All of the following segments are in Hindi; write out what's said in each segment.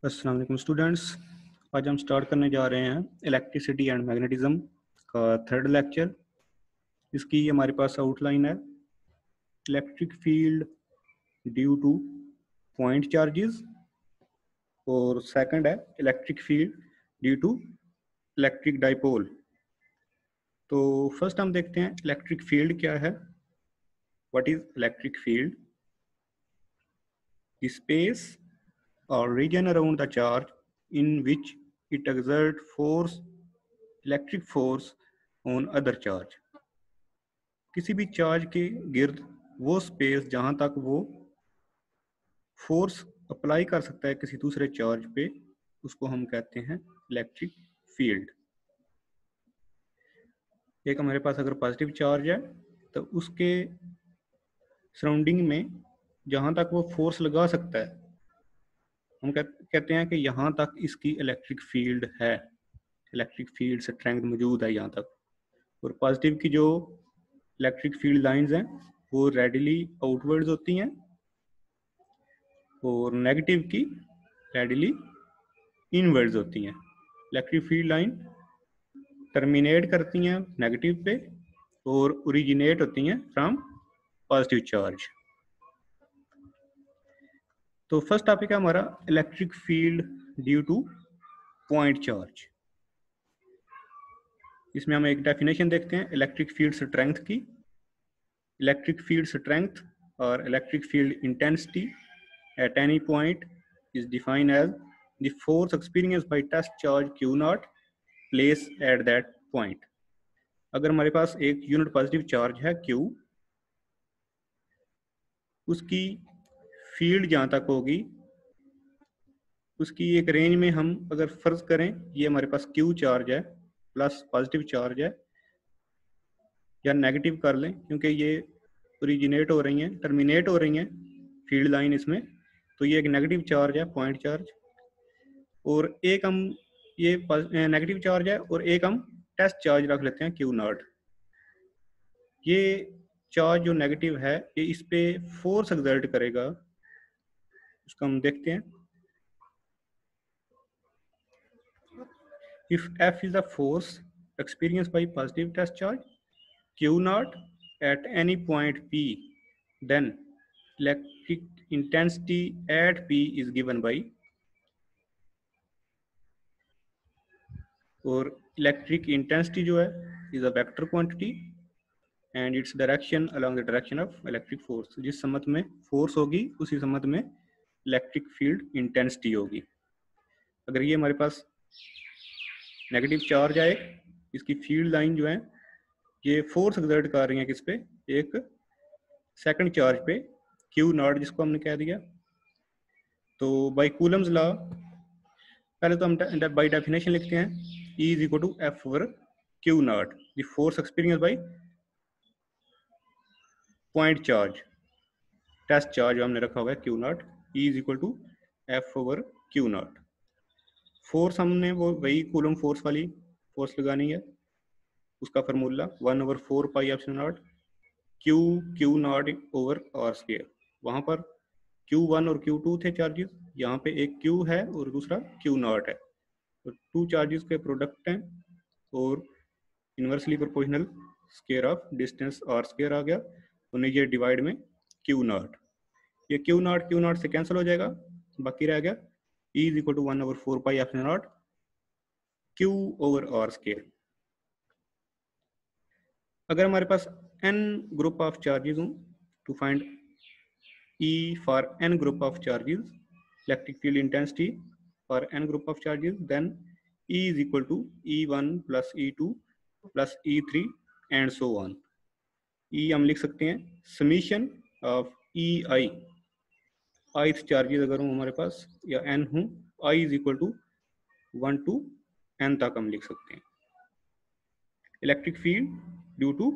अस्सलाम वालेकुम स्टूडेंट्स। आज हम स्टार्ट करने जा रहे हैं इलेक्ट्रिसिटी एंड मैग्नेटिज्म का थर्ड लेक्चर। इसकी हमारे पास आउटलाइन है electric field due to point charges और सेकंड है electric field due to electric dipole. तो फर्स्ट हम देखते हैं इलेक्ट्रिक फील्ड क्या है। What is electric field? The space or region around the charge in which it exerts force, electric force on other charge। किसी भी चार्ज के गिर्द वो स्पेस जहां तक वो फोर्स अप्लाई कर सकता है किसी दूसरे चार्ज पे, उसको हम कहते हैं इलेक्ट्रिक फील्ड। एक हमारे पास अगर पॉजिटिव चार्ज है तो उसके सराउंडिंग में जहां तक वो फोर्स लगा सकता है हम कहते हैं कि यहाँ तक इसकी इलेक्ट्रिक फील्ड है, इलेक्ट्रिक फील्ड स्ट्रेंथ मौजूद है यहाँ तक। और पॉजिटिव की जो इलेक्ट्रिक फील्ड लाइंस हैं वो रेडिली आउटवर्ड्स होती हैं और नेगेटिव की रेडिली इनवर्ड्स होती हैं। इलेक्ट्रिक फील्ड लाइन टर्मिनेट करती हैं नेगेटिव पे और ओरिजिनेट होती हैं फ्रॉम पॉजिटिव चार्ज। तो फर्स्ट टॉपिक है हमारा electric field due to point charge. इसमें हम एक डेफिनेशन देखते हैं इलेक्ट्रिक फील्ड स्ट्रेंथ की। इलेक्ट्रिक फील्ड स्ट्रेंथ और electric field intensity at any point is defined as the force experienced by test charge Q naught placed at that point। अगर हमारे पास एक यूनिट पॉजिटिव चार्ज है Q, उसकी फील्ड जहाँ तक होगी उसकी एक रेंज में हम अगर फर्ज करें ये हमारे पास Q चार्ज है प्लस पॉजिटिव चार्ज है, या नेगेटिव कर लें क्योंकि ये ओरिजिनेट हो रही हैं टर्मिनेट हो रही हैं फील्ड लाइन इसमें, तो ये एक नेगेटिव चार्ज है पॉइंट चार्ज। और एक हम ये नेगेटिव चार्ज है और एक हम टेस्ट चार्ज रख लेते हैं Q नॉट। ये चार्ज जो नेगेटिव है ये इस पे फोर्स एक्सर्ट करेगा, उसको हम देखते हैं। If F is the force experienced by positive test charge Q naught at any point P, then electric intensity at P is given by, और इलेक्ट्रिक इंटेंसिटी जो है is a vector quantity and its direction along the direction of electric force. जिस समत में फोर्स होगी उसी समत में इलेक्ट्रिक फील्ड इंटेंसिटी होगी। अगर ये हमारे पास नेगेटिव चार्ज आए, इसकी फील्ड लाइन जो है ये फोर्स एक्सर्ट कर रही है किस पे, एक सेकंड चार्ज पे Q नॉट जिसको हमने कह दिया। तो बाय कूलम्स लॉ पहले तो हम बाय डेफिनेशन लिखते हैं E is equal to F over Q naught, the force experienced by point charge, test charge जो हमने रखा हुआ है Q naught, E is equal to F over Q naught। Force हमने वो वही कूलम फोर्स वाली फोर्स लगानी है, उसका formula 1/4 pi epsilon nought Q not over R square. वहाँ पर Q1 और Q2 थे चार्जेस, यहाँ पे एक Q है और दूसरा Q नॉट है, तो टू चार्जेस के प्रोडक्ट हैं और inversely proportional square of distance R square आ गया, तो नीचे डिवाइड में Q नॉट। ये Q नॉट से कैंसिल हो जाएगा, बाकी रह गया E is equal to 1/4 pi epsilon nought Q over R square. अगर हमारे पास n ग्रुप ऑफ चार्जेस हों, to find E for n group of charges, electric field intensity for n group of charges, then E is equal to E1 plus E2 plus E3 and so on। E हम लिख सकते हैं summation of EI, ith charges अगर हूँ हमारे पास या n हूँ, I is equal to 1 to n तक हम लिख सकते हैं। Electric field due to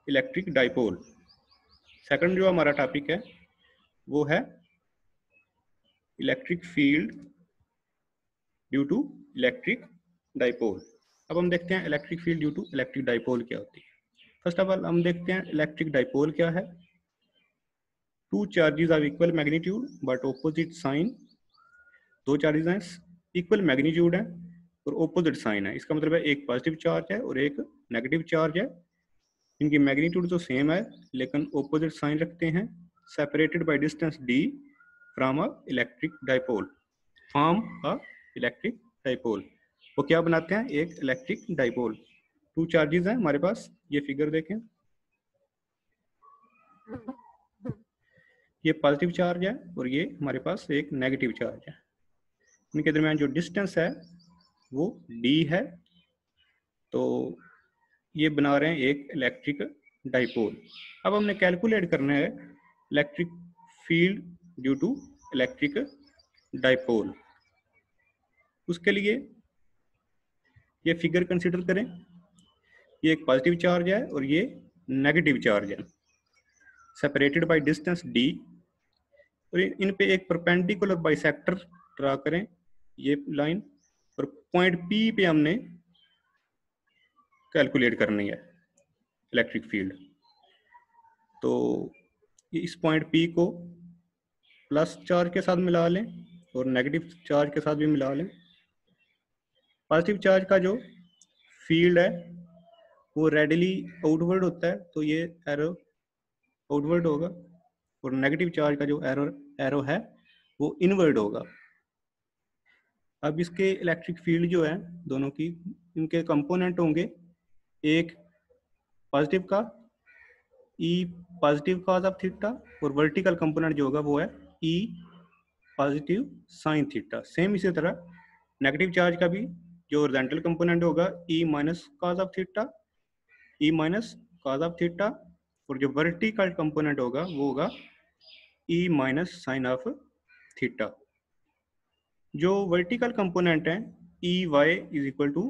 electric dipole. Second जो हमारा टॉपिक है वो है electric field due to electric dipole. अब हम देखते हैं electric field due to electric dipole क्या होती है। फर्स्ट ऑफ ऑल हम देखते हैं इलेक्ट्रिक डाइपोल क्या है। Two charges of equal magnitude but opposite sign दो चार्जेस हैं, इक्वल मैग्नीट्यूड है और ऑपोजिट साइन है। इसका मतलब है एक पॉजिटिव चार्ज है और एक नेगेटिव चार्ज है। इनकी मैग्नीट्यूड तो सेम है लेकिन ऑपोजिट साइन रखते हैं। Separated by distance d from a electric dipole, form a electric dipole. वो क्या बनाते हैं? एक इलेक्ट्रिक डाइपोल। टू चार्जेस हैं हमारे पास, ये फिगर देखें, ये पॉजिटिव चार्ज है और ये हमारे पास एक नेगेटिव चार्ज है। इनके दरमियान जो डिस्टेंस है वो d है, तो ये बना रहे हैं एक इलेक्ट्रिक डाइपोल। अब हमने कैलकुलेट करना है electric field due to electric dipole. उसके लिए ये फिगर कंसीडर करें, ये एक पॉजिटिव चार्ज है और ये नेगेटिव चार्ज है, सेपरेटेड बाय डिस्टेंस d, और इन पे एक परपेंडिकुलर बाइसेक्टर ड्रा करें, ये लाइन, और पॉइंट P पे हमने कैलकुलेट करनी है इलेक्ट्रिक फील्ड। तो इस पॉइंट P को प्लस चार्ज के साथ मिला लें और नेगेटिव चार्ज के साथ भी मिला लें। पॉजिटिव चार्ज का जो फील्ड है वो रेडिली आउटवर्ड होता है, तो ये एरो आउटवर्ड होगा, और नेगेटिव चार्ज का जो एरो है वो इनवर्ड होगा। अब इसके इलेक्ट्रिक फील्ड जो है दोनों की, इनके कंपोनेंट होंगे, एक पॉजिटिव का E positive cos of theta, और वर्टिकल कंपोनेंट जो होगा वो है E positive sine theta. Same इसी तरह नेगेटिव चार्ज का भी जो हॉरिजॉन्टल कंपोनेंट होगा E minus cos of theta, E minus cos of theta, और जो वर्टिकल कंपोनेंट होगा वो होगा E minus sine of theta. जो वर्टिकल कंपोनेंट है E Y is equal to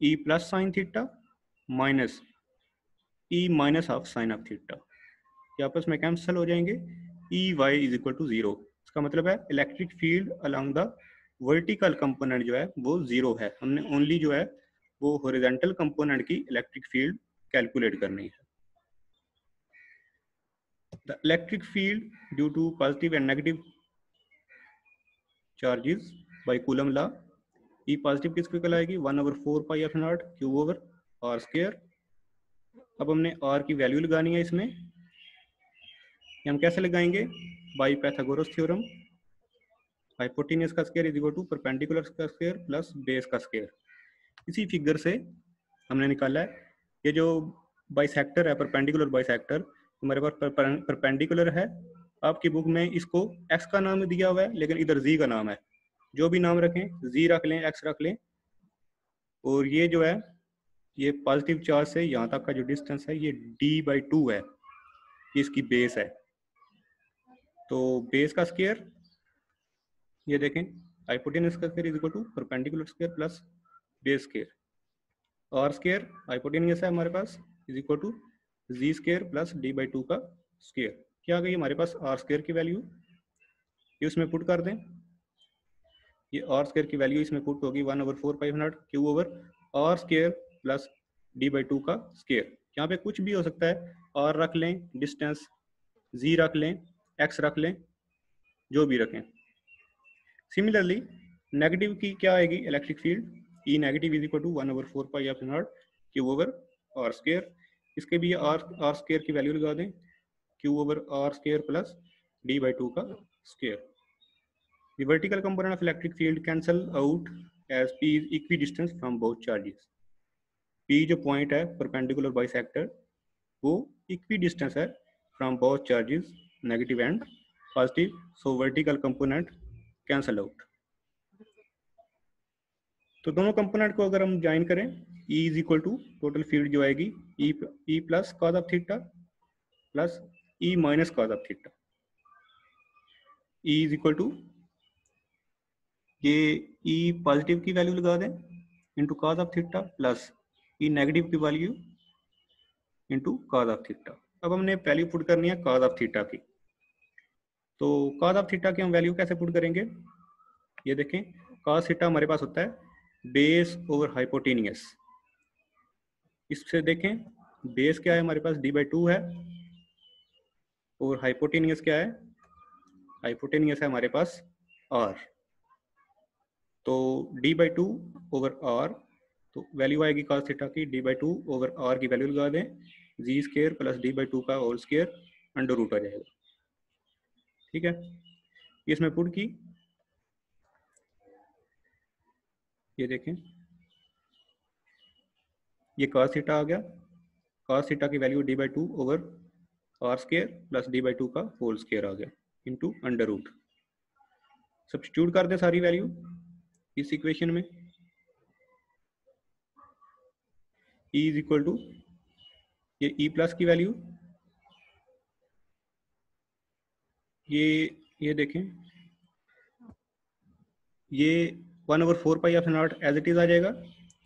E plus sine theta minus E minus half sign of theta, ये आपस में कैंसिल हो जाएंगे, E Y is equal to zero. इसका मतलब है electric field along the vertical component जो है वो जीरो है। हमने ओनली जो है वो हॉरिजॉन्टल कंपोनेंट की इलेक्ट्रिक फील्ड कैलकुलेट करनी है। The electric field due to positive and negative charges by Coulomb law, E positive किसको कहलाएगी 1/4 pi F nought Q over R square. अब हमने आर की वैल्यू लगानी है इसमें, हम कैसे लगाएंगे? बाय पाइथागोरस थ्योरम, हाइपोटेन्यूज का square is equal to perpendicular का स्क्वायर प्लस बेस का स्क्वायर। इसी फिगर से हमने निकाला है ये जो बाइसेक्टर है, परपेंडिकुलर बाइसेक्टर, हमारे पास परपेंडिकुलर है। आपकी बुक में इसको एक्स का नाम दिया हुआ है लेकिन इधर जी का नाम है, जो भी नाम रखें, जी रख लें, एक्स रख लें। और ये जो है ये पॉजिटिव चार्ज से यहाँ तक का जो डिस्टेंस है ये d/2 है, ये इसकी बेस है। तो बेस का स्क्वायर ये देखें, हाइपोटेन्यूज का square is equal to perpendicular square plus base square, R square hypotenuse है हमारे पास is equal to G square plus d/2 का स्क्वायर। क्या आ गई हमारे पास आर स्क्वायर की वैल्यू, ये उसमें पुट कर दें, ये आर स्क्वायर की वैल्यू इसमें पुट होगी 1/4 pi nought Q over R square plus d/2 का स्क्वायर। यहाँ पे कुछ भी हो सकता है, आर रख लें, डिस्टेंस जी रख लें, एक्स रख लें, जो भी रखें। सिमिलरली नेगेटिव की क्या आएगी electric field, E negative is equal to 1/4 pi F nought Q over R square. इसके भी आर स्क्वायर की वैल्यू लगा दें, Q over R square plus d/2 का square. The vertical component of electric field cancel out as P is equidistant from both charges. P जो point है perpendicular bisector वो equidistant है from both charges, negative and positive, so vertical component cancel out. तो दोनों कंपोनेंट को अगर हम ज्वाइन करें, E is equal to total field जो आएगी E plus cos of theta plus E minus cos of theta. E is equal to ये E पॉजिटिव की वैल्यू लगा दें into cos of theta plus E negative की value into cos of theta. अब हमने वैल्यू पुट करनी है कॉस ऑफ थीटा की, तो कॉस ऑफ थीटा की हम वैल्यू कैसे पुट करेंगे? ये देखें, कॉस थीटा हमारे पास होता है बेस ओवर हाइपोटेनियस। इससे देखें बेस क्या है हमारे पास d/2 है और हाइपोटेनियस क्या है, हाइपोटेनियस है हमारे पास r। तो D by two over R, तो वैल्यू आएगी cos थीटा की D by two over R की वैल्यू लगा दें, z square plus D by two का होल स्केयर अंडर रूट आ जाएगा। ठीक है, इसमें पुट की, ये देखें ये cos थीटा आ गया, cos थीटा की value d by two over are square plus D by two का होल स्केयर आ गया इंटू अंडर रूट। सब्स्टिट्यूट कर दें सारी वैल्यू इस इक्वेशन में, E इज इक्वल टू ये E प्लस की वैल्यू, ये देखें ये 1/4 pi F not as it is आ जाएगा,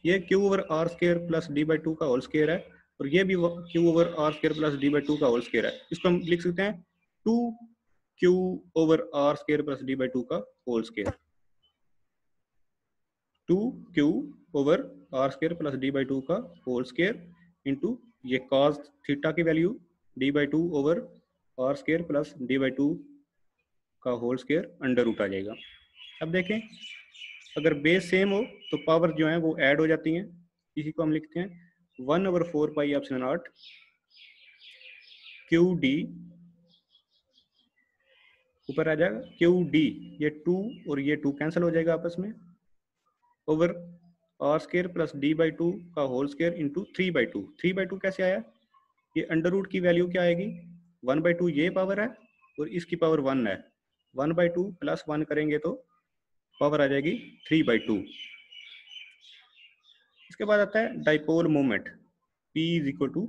ये Q over are square plus D by two का होल स्केयर है, और ये भी Q over are square plus D by two का होल स्केयर है। इसको हम लिख सकते हैं 2Q over are square plus D by two का whole square, 2Q over are square plus D by two का होल स्केयर इंटू ये cos थीटा की value d by two over are square plus D by two का होल स्केयर अंडर रूट आ जाएगा। अब देखें अगर बेस सेम हो तो पावर जो है वो ऐड हो जाती हैं, इसी को हम लिखते हैं 1/4 pi epsilon not Q D, ऊपर आ जाएगा क्यू डी, ये 2 और ये 2 कैंसिल हो जाएगा आपस में, over are square plus D by two का होल स्केयर इंटू 3/2। 3/2 कैसे आया, ये अंडर रूट की वैल्यू क्या आएगी 1/2, ये पावर है और इसकी पावर 1 है, 1/2 प्लस 1 करेंगे तो पावर आ जाएगी 3/2। इसके बाद आता है dipole moment, P is equal to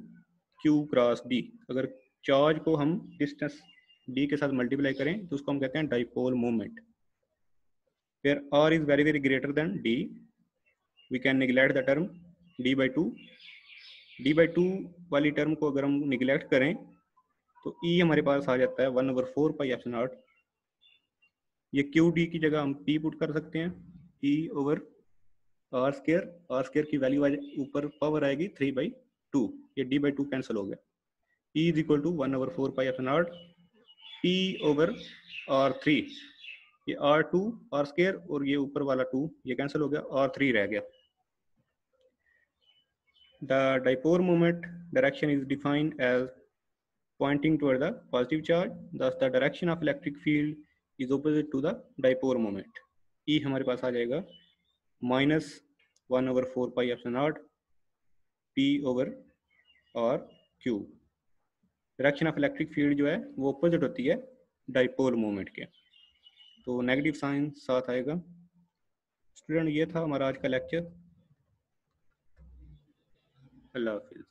q cross d. अगर चार्ज को हम डिस्टेंस d के साथ मल्टीप्लाई करें तो उसको हम कहते हैं डाइपोल मोमेंट। फिर r is very very greater than d, we can neglect the term d by two. d by two वाली टर्म को अगर हम निगलेक्ट करें तो E हमारे पास आ जाता है 1/4 पाई एप्सिलॉन नॉट, ये क्यू डी की जगह हम P पुट कर सकते हैं, E ओवर आर स्केयर की वैल्यू ऊपर पावर आएगी 3/2, ये d बाई टू कैंसिल हो गया, E is equal to 1/4 pi epsilon naught P over R3, ये R2 आर स्केयर और ये ऊपर वाला 2 ये कैंसिल हो गया, R3 रह गया। The dipole moment direction is defined as pointing toward the positive charge, thus the direction of electric field is opposite to the dipole moment। E हमारे पास आ जाएगा -1/4 pi epsilon naught P over R cube. Direction of electric field जो है वो अपोजिट होती है डाइपोल मोमेंट के, तो नेगेटिव साइन साथ आएगा। स्टूडेंट ये था हमारा आज का लेक्चर, अल्लाह हाफिज़।